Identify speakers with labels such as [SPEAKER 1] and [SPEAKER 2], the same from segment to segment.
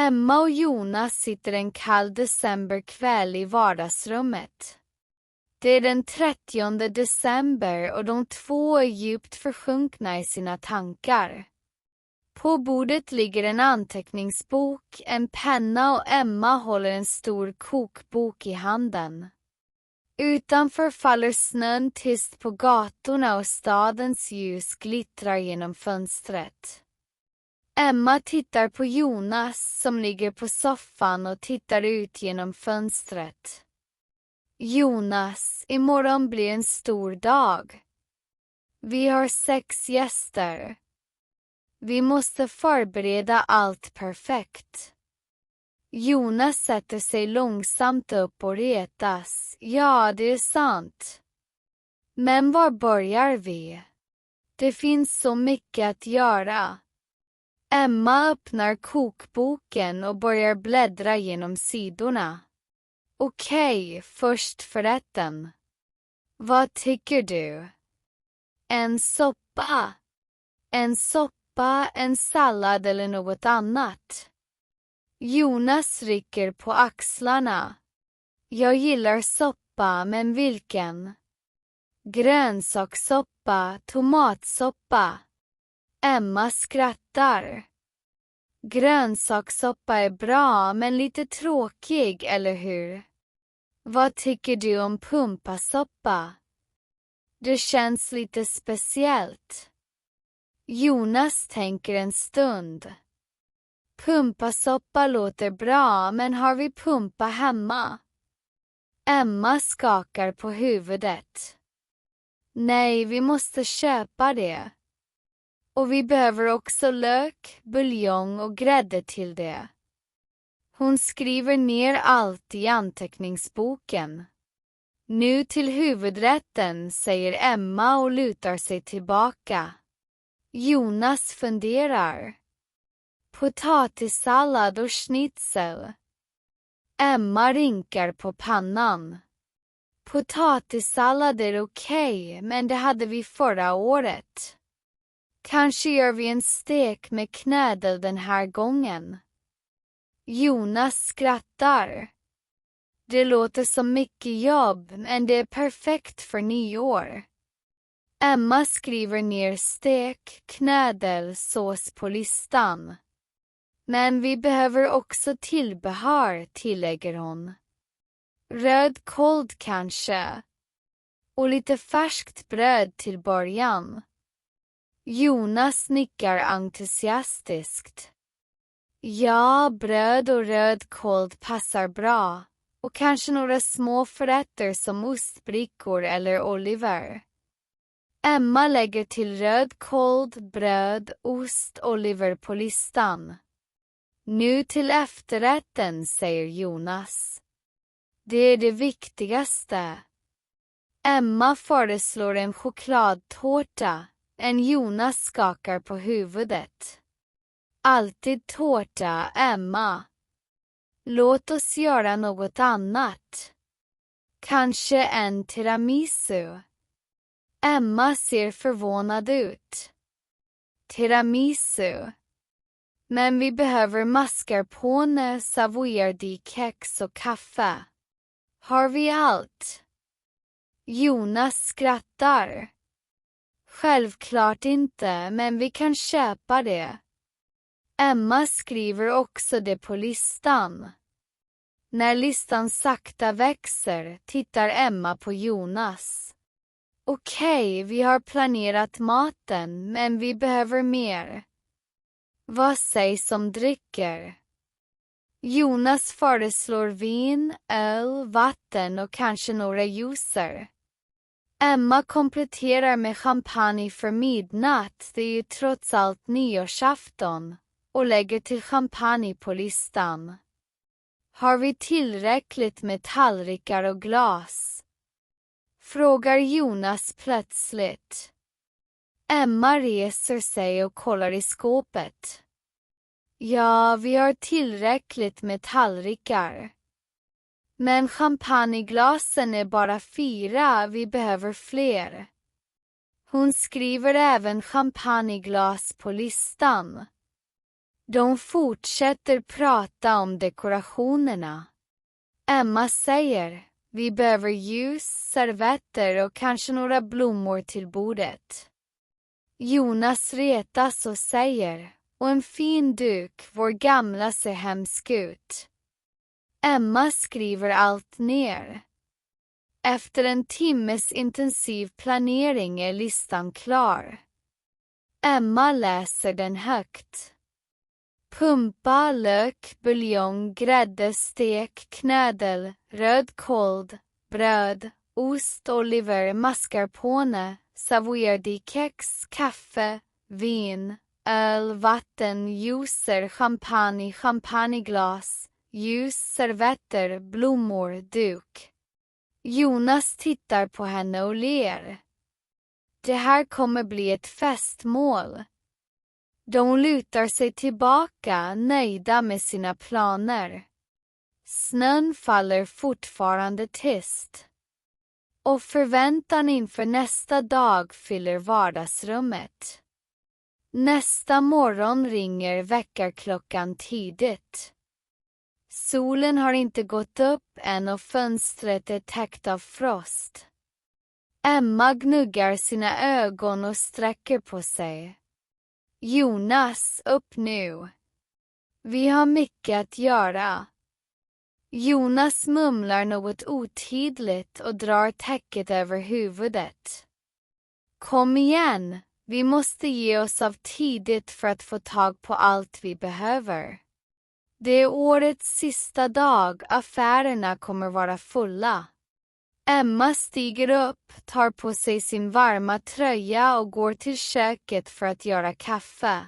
[SPEAKER 1] Emma och Jonas sitter en kall decemberkväll i vardagsrummet. Det är den 30 december och de två är djupt försjunkna i sina tankar. På bordet ligger en anteckningsbok, en penna och Emma håller en stor kokbok i handen. Utanför faller snön tyst på gatorna och stadens ljus glittrar genom fönstret. Emma tittar på Jonas som ligger på soffan och tittar ut genom fönstret. Jonas, imorgon blir en stor dag. Vi har 6 gäster. Vi måste förbereda allt perfekt. Jonas sätter sig långsamt upp och retas. Ja, det är sant. Men var börjar vi? Det finns så mycket att göra. Emma öppnar kokboken och börjar bläddra genom sidorna. Okej, först förrätten. Vad tycker du? En soppa? En sallad eller något annat? Jonas rycker på axlarna. Jag gillar soppa, men vilken? Grönsakssoppa, tomatsoppa. Emma skrattar. Grönsakssoppa är bra, men lite tråkig, eller hur? Vad tycker du om pumpasoppa? Det känns lite speciellt. Jonas tänker en stund. Pumpasoppa låter bra, men har vi pumpa hemma? Emma skakar på huvudet. Nej, vi måste köpa det. Och vi behöver också lök, buljong och grädde till det. Hon skriver ner allt i anteckningsboken. Nu till huvudrätten, säger Emma och lutar sig tillbaka. Jonas funderar. Potatissallad och schnitzel. Emma rinkar på pannan. Potatissallad är okej, men det hade vi förra året. Kanske gör vi en stek med knödel den här gången. Jonas skrattar. Det låter som mycket jobb, men det är perfekt för nyår. Emma skriver ner stek, knödel, sås på listan. Men vi behöver också tillbehör, tillägger hon. Röd kold kanske. Och lite färskt bröd till början. Jonas nickar entusiastiskt. Ja, bröd och röd kold passar bra. Och kanske några små förrätter som ostbrickor eller oliver. Emma lägger till röd kold, bröd, ost, oliver på listan. Nu till efterrätten, säger Jonas. Det är det viktigaste. Emma föreslår en chokladtårta. En Jonas skakar på huvudet. Alltid tårta, Emma. Låt oss göra något annat. Kanske en tiramisu. Emma ser förvånad ut. Tiramisu. Men vi behöver mascarpone, savoiardi-kex och kaffe. Har vi allt? Jonas skrattar. Självklart inte, men vi kan köpa det. Emma skriver också det på listan. När listan sakta växer tittar Emma på Jonas. Okej, vi har planerat maten, men vi behöver mer. Vad sägs om drycker? Jonas föreslår vin, öl, vatten och kanske några juicer. Emma kompletterar med champagne för midnatt, det är ju trots allt nyårsafton, och lägger till champagne på listan. Har vi tillräckligt med tallrikar och glas? Frågar Jonas plötsligt. Emma reser sig och kollar i skåpet. Ja, vi har tillräckligt med tallrikar. Men champagneglasen är bara 4, vi behöver fler. Hon skriver även champagneglas på listan. De fortsätter prata om dekorationerna. Emma säger, vi behöver ljus, servetter och kanske några blommor till bordet. Jonas retas och säger, och en fin duk, vår gamla ser hemsk ut. Emma skriver allt ner. Efter en timmes intensiv planering är listan klar. Emma läser den högt. Pumpa, lök, buljong, grädde, stek, knödel, rödkål, bröd, ost, oliver, mascarpone, savoyardi kex, kaffe, vin, öl, vatten, juicer, champagne, champagneglas, ljus, servetter, blommor, duk. Jonas tittar på henne och ler. Det här kommer bli ett festmål. De lutar sig tillbaka, nöjda med sina planer. Snön faller fortfarande tyst. Och förväntan inför nästa dag fyller vardagsrummet. Nästa morgon ringer väckarklockan tidigt. Solen har inte gått upp än och fönstret är täckt av frost. Emma gnuggar sina ögon och sträcker på sig. Jonas, upp nu. Vi har mycket att göra. Jonas mumlar något otydligt och drar täcket över huvudet. Kom igen, vi måste ge oss av tidigt för att få tag på allt vi behöver. Det är årets sista dag, affärerna kommer vara fulla. Emma stiger upp, tar på sig sin varma tröja och går till köket för att göra kaffe.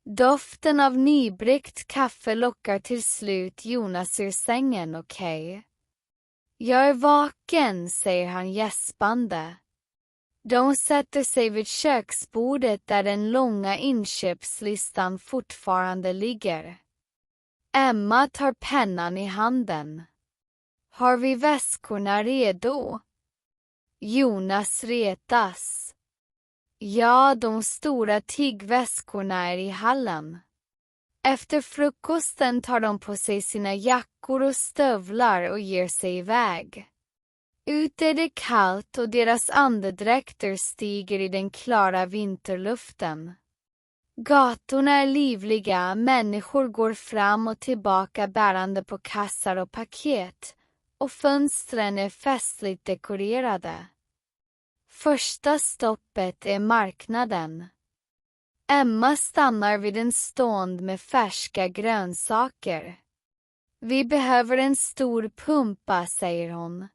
[SPEAKER 1] Doften av nybryggt kaffe lockar till slut Jonas ur sängen, okej. Jag är vaken, säger han gäspande. De sätter sig vid köksbordet där den långa inköpslistan fortfarande ligger. Emma tar pennan i handen. Har vi väskorna redo? Jonas retas. Ja, de stora tygväskorna är i hallen. Efter frukosten tar de på sig sina jackor och stövlar och ger sig iväg. Ute är det kallt och deras andedräkter stiger i den klara vinterluften. Gatorna är livliga, människor går fram och tillbaka bärande på kassar och paket, och fönstren är festligt dekorerade. Första stoppet är marknaden. Emma stannar vid en stånd med färska grönsaker. Vi behöver en stor pumpa, säger hon.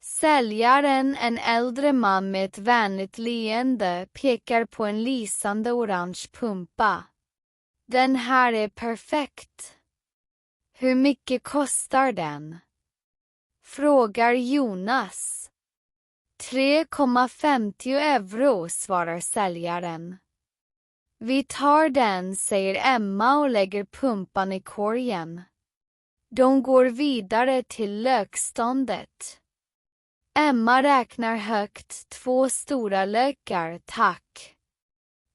[SPEAKER 1] Säljaren, en äldre man med ett vänligt leende, pekar på en lysande orange pumpa. Den här är perfekt. Hur mycket kostar den? Frågar Jonas. 3,50 euro, svarar säljaren. Vi tar den, säger Emma och lägger pumpan i korgen. De går vidare till lökståndet. Emma räknar högt, 2 stora lökar, tack.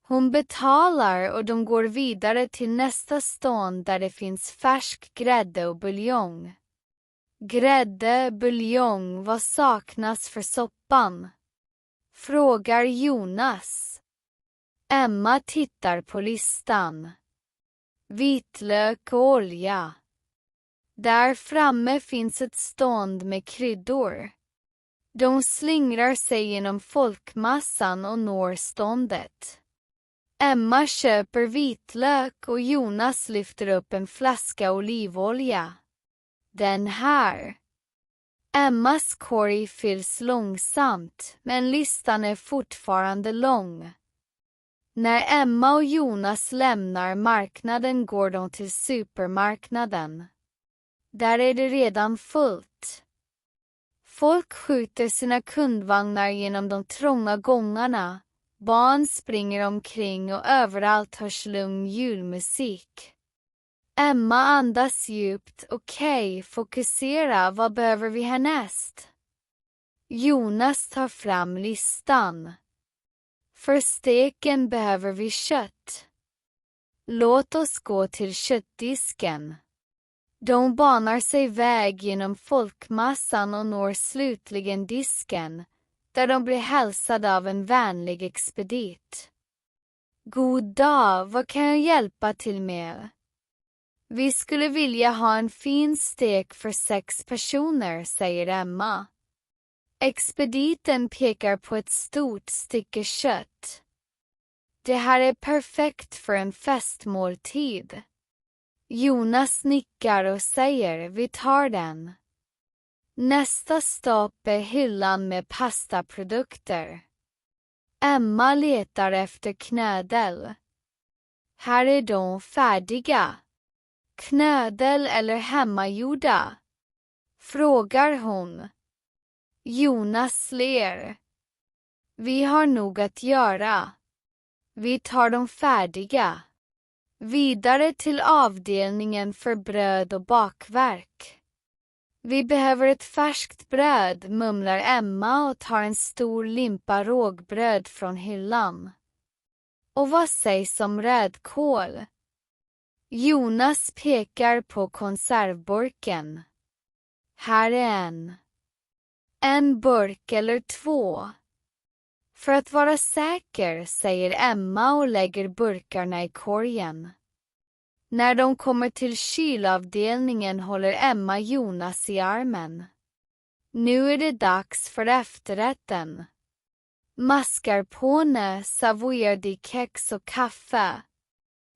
[SPEAKER 1] Hon betalar och de går vidare till nästa stånd där det finns färsk grädde och buljong. Grädde, buljong, vad saknas för soppan? Frågar Jonas. Emma tittar på listan. Vitlök och olja. Där framme finns ett stånd med kryddor. De slingrar sig genom folkmassan och når ståndet. Emma köper vitlök och Jonas lyfter upp en flaska olivolja. Den här. Emmas korg fylls långsamt, men listan är fortfarande lång. När Emma och Jonas lämnar marknaden går de till supermarknaden. Där är det redan fullt. Folk skjuter sina kundvagnar genom de trånga gångarna. Barn springer omkring och överallt hörs lugn julmusik. Emma andas djupt. Okej, fokusera, vad behöver vi härnäst? Jonas tar fram listan. För steken behöver vi kött. Låt oss gå till köttdisken. De banar sig väg genom folkmassan och når slutligen disken, där de blir hälsade av en vänlig expedit. God dag, vad kan jag hjälpa till med? Vi skulle vilja ha en fin stek för 6 personer, säger Emma. Expediten pekar på ett stort stycke kött. Det här är perfekt för en festmåltid. Jonas nickar och säger, vi tar den. Nästa stopp är hyllan med pastaprodukter. Emma letar efter knödel. Här är de färdiga. Knödel eller hemmagjorda? Frågar hon. Jonas ler. Vi har nog att göra. Vi tar de färdiga. Vidare till avdelningen för bröd och bakverk. Vi behöver ett färskt bröd, mumlar Emma och tar en stor limpa rågbröd från hyllan. Och vad sägs om rödkål? Jonas pekar på konservburken. Här är en. En burk eller 2. För att vara säker, säger Emma och lägger burkarna i korgen. När de kommer till kylavdelningen håller Emma Jonas i armen. Nu är det dags för efterrätten. Mascarpone, savoyardi kex och kaffe.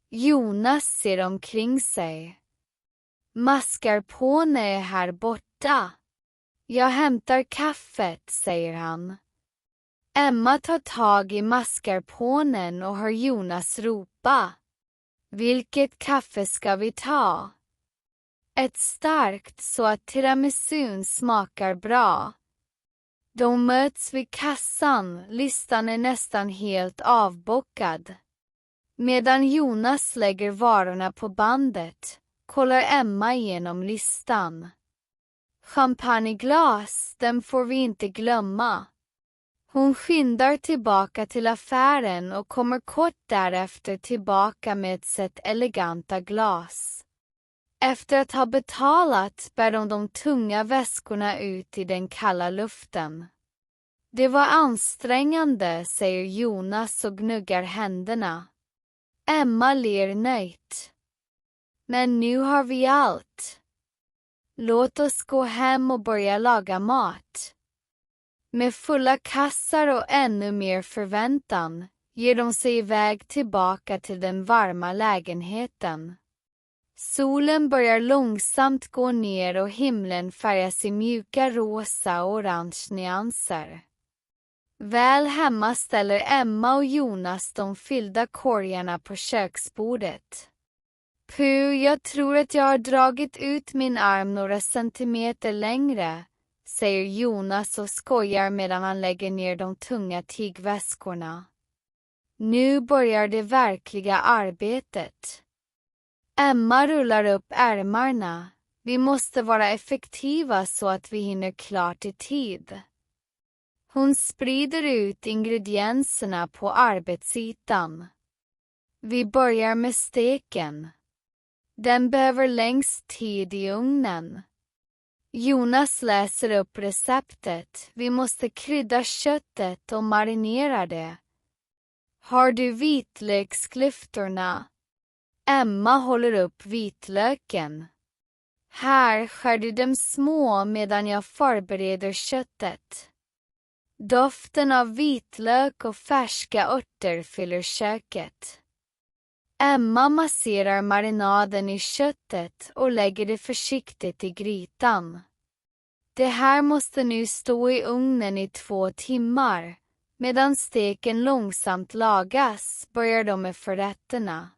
[SPEAKER 1] Jonas ser omkring sig. Mascarpone är här borta. Jag hämtar kaffet, säger han. Emma tar tag i mascarponen och hör Jonas ropa. Vilket kaffe ska vi ta? Ett starkt så att tiramisun smakar bra. De möts vid kassan, listan är nästan helt avbockad. Medan Jonas lägger varorna på bandet, kollar Emma igenom listan. Champagneglas, den får vi inte glömma. Hon skyndar tillbaka till affären och kommer kort därefter tillbaka med ett set eleganta glas. Efter att ha betalat bär de tunga väskorna ut i den kalla luften. Det var ansträngande, säger Jonas och gnuggar händerna. Emma ler nöjt. Men nu har vi allt. Låt oss gå hem och börja laga mat. Med fulla kassar och ännu mer förväntan ger de sig iväg tillbaka till den varma lägenheten. Solen börjar långsamt gå ner och himlen färgas i mjuka rosa och orange nyanser. Väl hemma ställer Emma och Jonas de fyllda korgarna på köksbordet. Jag tror att jag har dragit ut min arm några centimeter längre, säger Jonas och skojar medan han lägger ner de tunga tygväskorna. Nu börjar det verkliga arbetet. Emma rullar upp ärmarna. Vi måste vara effektiva så att vi hinner klart i tid. Hon sprider ut ingredienserna på arbetsytan. Vi börjar med steken. Den behöver längst tid i ugnen. Jonas läser upp receptet. Vi måste krydda köttet och marinera det. Har du vitlöksklyftorna? Emma håller upp vitlöken. Här skär du dem små medan jag förbereder köttet. Doften av vitlök och färska örter fyller köket. Emma masserar marinaden i köttet och lägger det försiktigt i grytan. Det här måste nu stå i ugnen i 2 timmar. Medan steken långsamt lagas börjar de med förrätterna.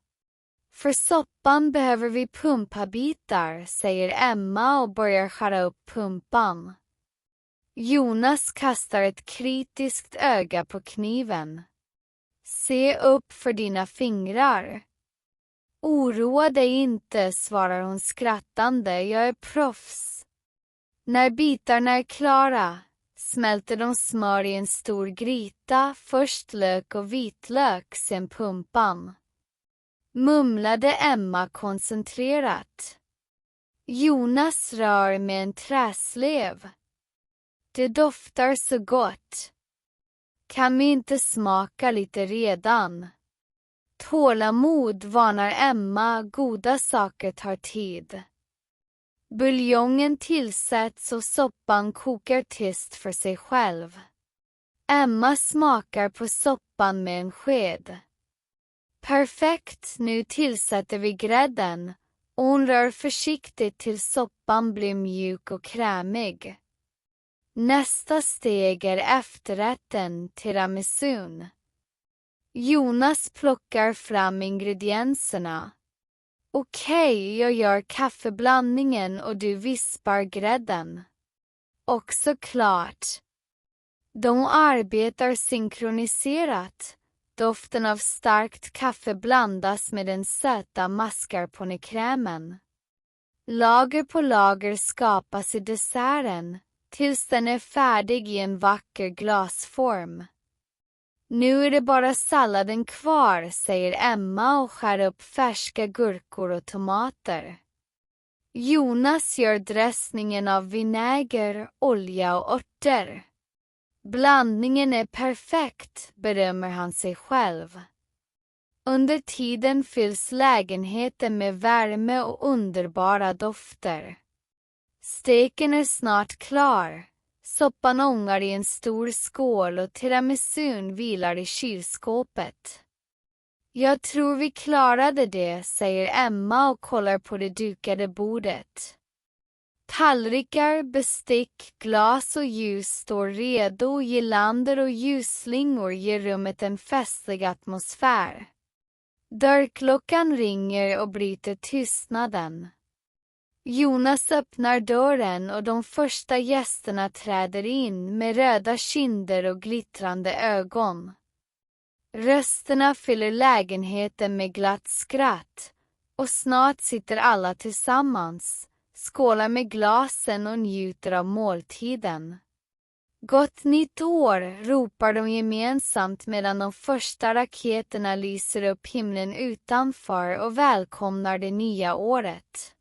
[SPEAKER 1] För soppan behöver vi pumpabitar, säger Emma och börjar skära upp pumpan. Jonas kastar ett kritiskt öga på kniven. Se upp för dina fingrar. Oroa dig inte, svarar hon skrattande, jag är proffs. När bitarna är klara smälter de smör i en stor gryta, först lök och vitlök, sen pumpan. mumlade Emma koncentrerat. Jonas rör med en träslev. Det doftar så gott. Kan vi inte smaka lite redan? Tålamod varnar Emma, goda saker tar tid. Buljongen tillsätts och soppan kokar tyst för sig själv. Emma smakar på soppan med en sked. Perfekt, nu tillsätter vi grädden och hon rör försiktigt tills soppan blir mjuk och krämig. Nästa steg är efterrätten, tiramisun. Jonas plockar fram ingredienserna. Okej, jag gör kaffeblandningen och du vispar grädden. Också klart. De arbetar synkroniserat. Doften av starkt kaffe blandas med den söta mascarponekrämen. Lager på lager skapas i desserten, tills den är färdig i en vacker glasform. Nu är det bara salladen kvar, säger Emma och skär upp färska gurkor och tomater. Jonas gör dressningen av vinäger, olja och örter. Blandningen är perfekt, berömmer han sig själv. Under tiden fylls lägenheten med värme och underbara dofter. Steken är snart klar. Soppan ångar i en stor skål och tiramisun vilar i kylskåpet. Jag tror vi klarade det, säger Emma och kollar på det dukade bordet. Tallrikar, bestick, glas och ljus står redo, girlander och ljusslingor ger rummet en festlig atmosfär. Dörrklockan ringer och bryter tystnaden. Jonas öppnar dörren och de första gästerna träder in med röda kinder och glittrande ögon. Rösterna fyller lägenheten med glatt skratt och snart sitter alla tillsammans, skålar med glasen och njuter av måltiden. Gott nytt år, ropar de gemensamt medan de första raketerna lyser upp himlen utanför och välkomnar det nya året.